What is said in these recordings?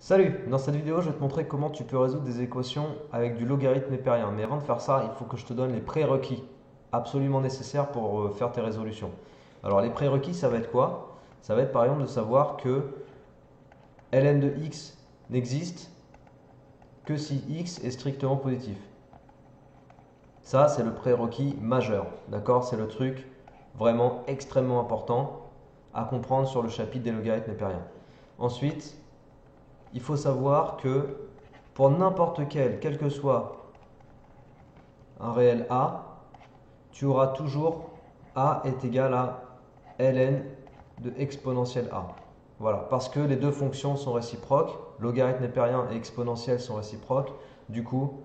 Salut! Dans cette vidéo, je vais te montrer comment tu peux résoudre des équations avec du logarithme népérien. Mais avant de faire ça, il faut que je te donne les prérequis absolument nécessaires pour faire tes résolutions. Alors les prérequis, ça va être quoi? Ça va être par exemple de savoir que ln de x n'existe que si x est strictement positif. Ça, c'est le prérequis majeur, d'accord? C'est le truc vraiment extrêmement important à comprendre sur le chapitre des logarithmes népériens. Ensuite, il faut savoir que pour n'importe quel que soit un réel A, tu auras toujours A est égal à ln de exponentielle A. Voilà, parce que les deux fonctions sont réciproques, logarithme népérien et exponentielle sont réciproques, du coup,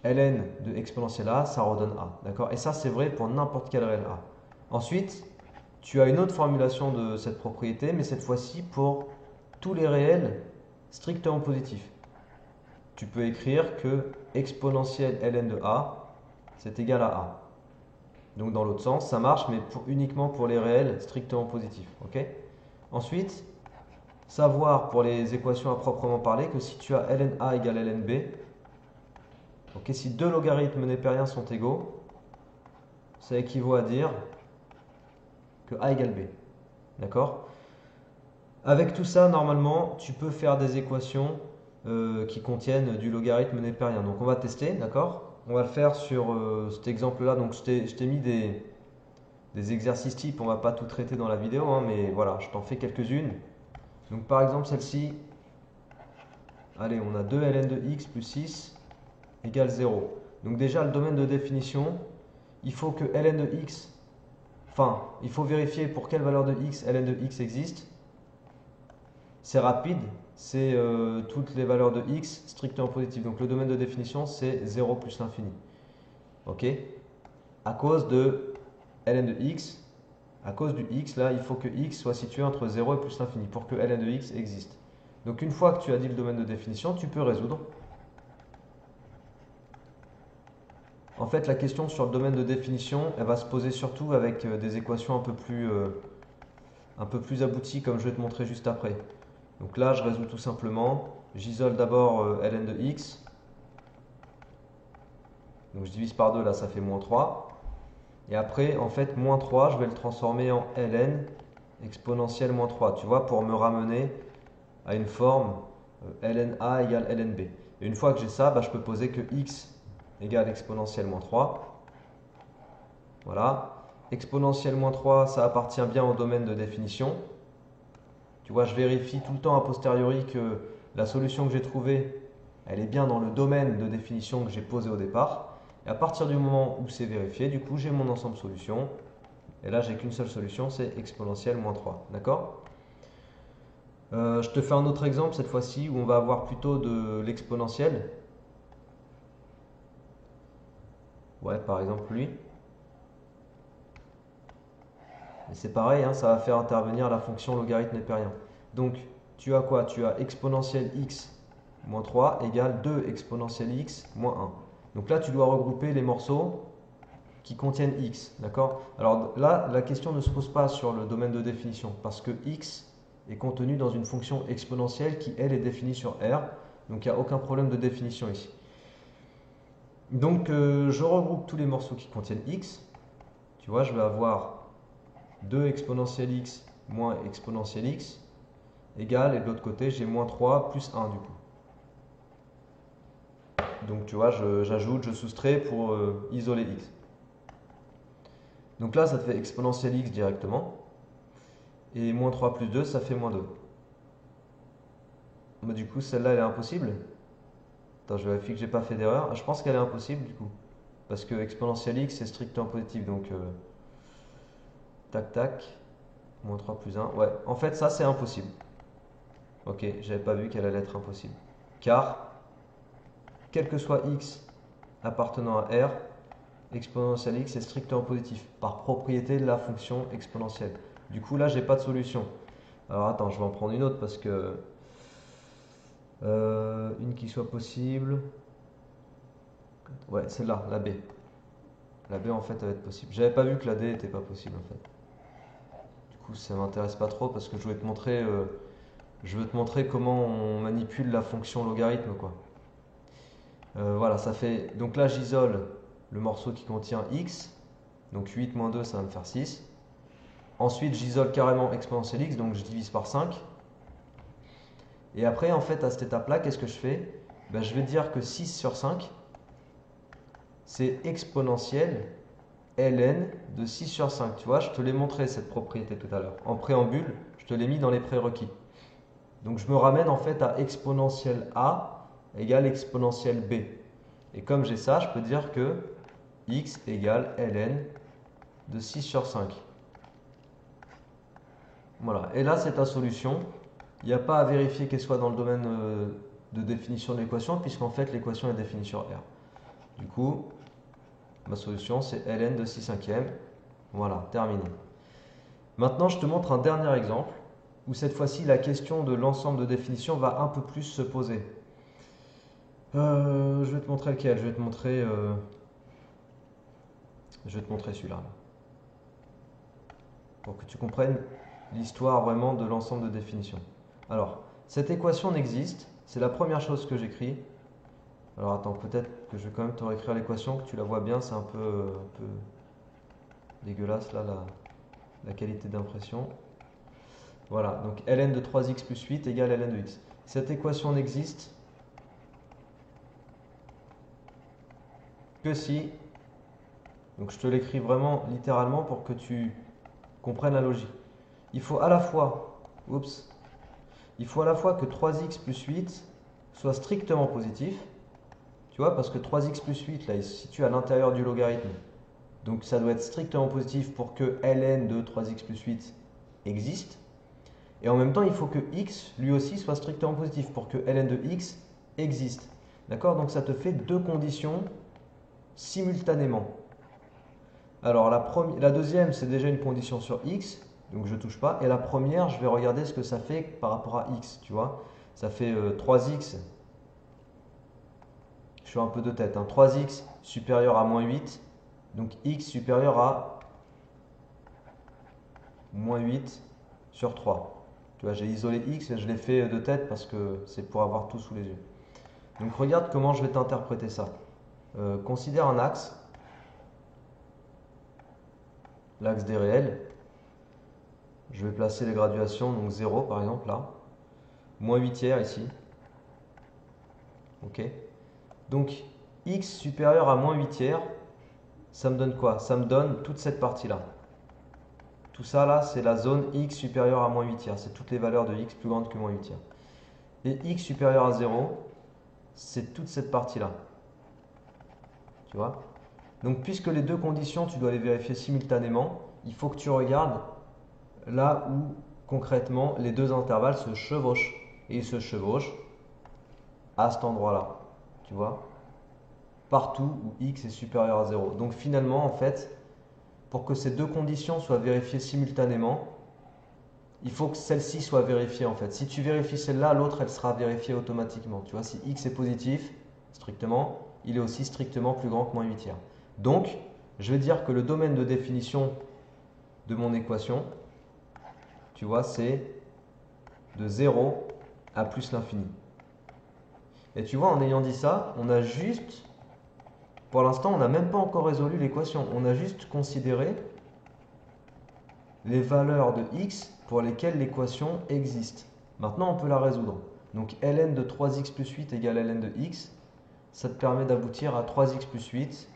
ln de exponentielle A, ça redonne A. D'accord? Et ça, c'est vrai pour n'importe quel réel A. Ensuite, tu as une autre formulation de cette propriété, mais cette fois-ci pour tous les réels strictement positifs. Tu peux écrire que exponentielle ln de A, c'est égal à A. Donc dans l'autre sens, ça marche, mais uniquement pour les réels strictement positifs. Ok? Ensuite, savoir pour les équations à proprement parler que si tu as ln A égale ln B, ok, si deux logarithmes népériens sont égaux, ça équivaut à dire que A égale B. D'accord? Avec tout ça, normalement, tu peux faire des équations qui contiennent du logarithme népérien. Donc on va tester, d'accord? On va le faire sur cet exemple-là. Donc je t'ai mis des exercices types, on va pas tout traiter dans la vidéo, hein, mais voilà, je t'en fais quelques-unes. Donc par exemple celle-ci, allez, on a 2 ln de x plus 6 égale 0. Donc déjà le domaine de définition, il faut que ln de x, enfin, il faut vérifier pour quelle valeur de x ln de x existe. C'est rapide, c'est toutes les valeurs de x strictement positives. Donc le domaine de définition, c'est 0 plus l'infini. Ok? À cause de ln de x, à cause du x, là, il faut que x soit situé entre 0 et plus l'infini pour que ln de x existe. Donc une fois que tu as dit le domaine de définition, tu peux résoudre. En fait, la question sur le domaine de définition, elle va se poser surtout avec des équations un peu plus abouties, comme je vais te montrer juste après. Donc là, je résous tout simplement. J'isole d'abord ln de x. Donc je divise par 2, là, ça fait moins 3. Et après, en fait, moins 3, je vais le transformer en ln exponentielle moins 3. Tu vois, pour me ramener à une forme ln a égale ln b. Et une fois que j'ai ça, bah, je peux poser que x égale exponentielle moins 3. Voilà. Exponentielle moins 3, ça appartient bien au domaine de définition. Tu vois, je vérifie tout le temps a posteriori que la solution que j'ai trouvée, elle est bien dans le domaine de définition que j'ai posé au départ. Et à partir du moment où c'est vérifié, du coup, j'ai mon ensemble solution. Et là, j'ai qu'une seule solution, c'est exponentielle moins 3. D'accord? Je te fais un autre exemple cette fois-ci où on va avoir plutôt de l'exponentielle. Ouais, par exemple lui. Et c'est pareil, hein, ça va faire intervenir la fonction logarithme népérien. Donc, tu as quoi? Tu as exponentielle x moins 3 égale 2 exponentielle x moins 1. Donc là, tu dois regrouper les morceaux qui contiennent x. D'accord? Alors là, la question ne se pose pas sur le domaine de définition parce que x est contenu dans une fonction exponentielle qui, elle, est définie sur R. Donc il n'y a aucun problème de définition ici. Donc je regroupe tous les morceaux qui contiennent x. Tu vois, je vais avoir 2 exponentielle x moins exponentielle x égale, et de l'autre côté, j'ai moins 3 plus 1 du coup. Donc tu vois, j'ajoute, je soustrais pour isoler x. Donc là, ça te fait exponentielle x directement. Et moins 3 plus 2, ça fait moins 2. Bah, du coup, celle-là, elle est impossible. Attends, je vérifie que j'ai pas fait d'erreur. Je pense qu'elle est impossible du coup. Parce que exponentielle x, c'est strictement positif. Donc, tac, tac. Moins 3 plus 1. Ouais, en fait, ça, c'est impossible. Ok, j'avais pas vu qu'elle allait être impossible. Car, quel que soit x appartenant à R, exponentielle x est strictement positif. Par propriété de la fonction exponentielle. Du coup, là, j'ai pas de solution. Alors, attends, je vais en prendre une autre parce que... une qui soit possible. Ouais, celle-là, la B. La B en fait elle va être possible. J'avais pas vu que la D était pas possible en fait. Du coup ça m'intéresse pas trop parce que je voulais te montrer Je veux te montrer comment on manipule la fonction logarithme, quoi. Voilà, ça fait. Donc là, j'isole le morceau qui contient x. Donc 8 moins 2, ça va me faire 6. Ensuite, j'isole carrément exponentielle x, donc je divise par 5. Et après, en fait, à cette étape-là, qu'est-ce que je fais? Ben, je vais dire que 6 sur 5, c'est exponentielle ln de 6 sur 5. Tu vois, je te l'ai montré cette propriété tout à l'heure. En préambule, je te l'ai mis dans les prérequis. Donc je me ramène en fait à exponentielle a égale exponentielle b. Et comme j'ai ça, je peux dire que x égale ln de 6 sur 5. Voilà. Et là, c'est ta solution. Il n'y a pas à vérifier qu'elle soit dans le domaine de définition de l'équation, puisqu'en fait, l'équation est définie sur R. Du coup, ma solution, c'est ln de 6 cinquièmes. Voilà, terminé. Maintenant, je te montre un dernier exemple, où cette fois-ci, la question de l'ensemble de définition va un peu plus se poser. Je vais te montrer lequel. Je vais te montrer celui-là, pour que tu comprennes l'histoire vraiment de l'ensemble de définition. Alors, cette équation n'existe, c'est la première chose que j'écris. Alors attends, peut-être que je vais quand même te réécrire l'équation, que tu la vois bien, c'est un peu dégueulasse là, la qualité d'impression. Voilà, donc ln de 3x plus 8 égale ln de x. Cette équation n'existe que si, donc je te l'écris vraiment littéralement pour que tu comprennes la logique. Il faut à la fois, il faut à la fois que 3x plus 8 soit strictement positif, tu vois, parce que 3x plus 8, là, il se situe à l'intérieur du logarithme. Donc ça doit être strictement positif pour que ln de 3x plus 8 existe. Et en même temps, il faut que x, lui aussi, soit strictement positif pour que ln de x existe. D'accord? Donc ça te fait deux conditions simultanément. Alors la deuxième, c'est déjà une condition sur x, donc je ne touche pas. Et la première, je vais regarder ce que ça fait par rapport à x, tu vois. Ça fait 3x, je fais un peu de tête, hein, 3x supérieur à moins 8, donc x supérieur à moins 8 sur 3. Tu vois, j'ai isolé x et je l'ai fait de tête parce que c'est pour avoir tout sous les yeux. Donc regarde comment je vais t'interpréter ça. Considère un axe, l'axe des réels. Je vais placer les graduations, donc 0 par exemple là. Moins 8 tiers ici. Ok. Donc x supérieur à moins 8 tiers, ça me donne quoi? Ça me donne toute cette partie-là. Tout ça là, c'est la zone x supérieure à moins 8 tiers. C'est toutes les valeurs de x plus grandes que moins 8 tiers. Et x supérieur à 0, c'est toute cette partie-là. Tu vois? Donc puisque les deux conditions, tu dois les vérifier simultanément, il faut que tu regardes là où concrètement les deux intervalles se chevauchent. Et ils se chevauchent à cet endroit-là. Tu vois? Partout où x est supérieur à 0. Donc finalement, en fait, pour que ces deux conditions soient vérifiées simultanément, il faut que celle-ci soit vérifiée en fait. Si tu vérifies celle-là, l'autre elle sera vérifiée automatiquement. Tu vois, si x est positif, strictement, il est aussi strictement plus grand que moins 8 tiers. Donc, je vais dire que le domaine de définition de mon équation, tu vois, c'est de 0 à plus l'infini. Et tu vois, en ayant dit ça, on a juste, pour l'instant, on n'a même pas encore résolu l'équation. On a juste considéré les valeurs de x pour lesquelles l'équation existe. Maintenant, on peut la résoudre. Donc ln de 3x plus 8 égale ln de x, ça te permet d'aboutir à 3x plus 8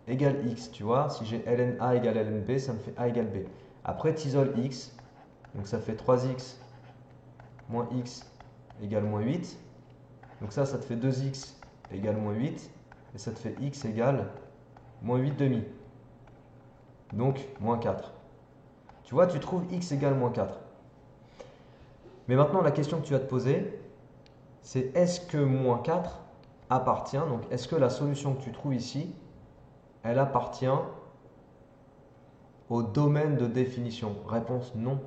égale x. Tu vois, si j'ai ln a égale ln b, ça me fait a égale b. Après, tu isoles x, donc ça fait 3x moins x égale moins 8. Donc ça te fait 2x égale moins 8. Et ça te fait x égale moins 8 demi. Donc moins 4. Tu vois, tu trouves x égale moins 4. Mais maintenant, la question que tu vas te poser, c'est est-ce que moins 4 appartient, donc est-ce que la solution que tu trouves ici, elle appartient au domaine de définition? Réponse non,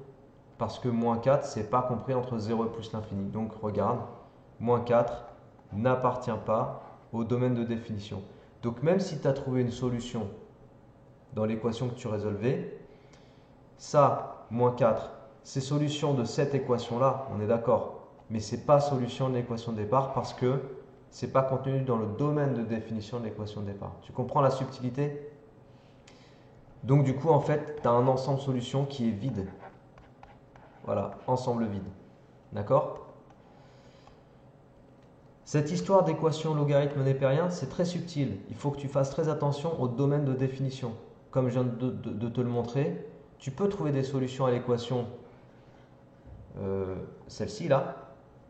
parce que moins 4, c'est pas compris entre 0 et plus l'infini. Donc regarde, moins 4 n'appartient pas au domaine de définition. Donc même si tu as trouvé une solution dans l'équation que tu résolvais, ça, moins 4, c'est solution de cette équation-là, on est d'accord. Mais ce n'est pas solution de l'équation de départ parce que ce n'est pas contenu dans le domaine de définition de l'équation de départ. Tu comprends la subtilité? Donc du coup, en fait, tu as un ensemble solution qui est vide. Voilà, ensemble vide. D'accord? Cette histoire d'équation logarithme népérien, c'est très subtil. Il faut que tu fasses très attention au domaine de définition. Comme je viens de te le montrer, tu peux trouver des solutions à l'équation, celle-ci là,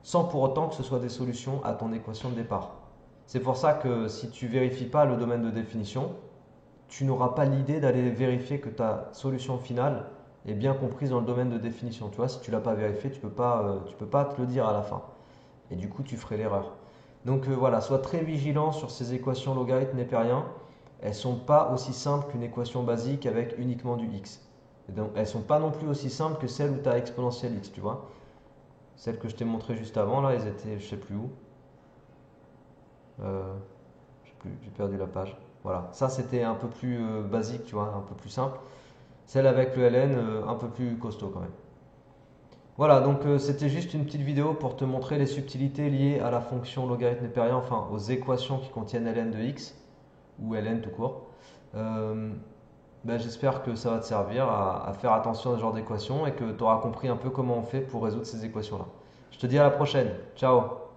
sans pour autant que ce soit des solutions à ton équation de départ. C'est pour ça que si tu ne vérifies pas le domaine de définition, tu n'auras pas l'idée d'aller vérifier que ta solution finale est bien comprise dans le domaine de définition. Tu vois, si tu ne l'as pas vérifié, tu ne peux pas te le dire à la fin. Et du coup, tu ferais l'erreur. Donc voilà, sois très vigilant sur ces équations logarithmes népériens. Elles ne sont pas aussi simples qu'une équation basique avec uniquement du x. Et donc, elles ne sont pas non plus aussi simples que celles où tu as exponentielle x, tu vois. Celles que je t'ai montrées juste avant, là, elles étaient, je ne sais plus où. Je sais plus, j'ai perdu la page. Voilà, ça c'était un peu plus basique, tu vois, un peu plus simple. Celle avec le ln, un peu plus costaud quand même. Voilà, donc c'était juste une petite vidéo pour te montrer les subtilités liées à la fonction logarithme népérien, enfin aux équations qui contiennent ln de x, ou ln tout court. Ben, j'espère que ça va te servir à faire attention à ce genre d'équations et que tu auras compris un peu comment on fait pour résoudre ces équations-là. Je te dis à la prochaine. Ciao!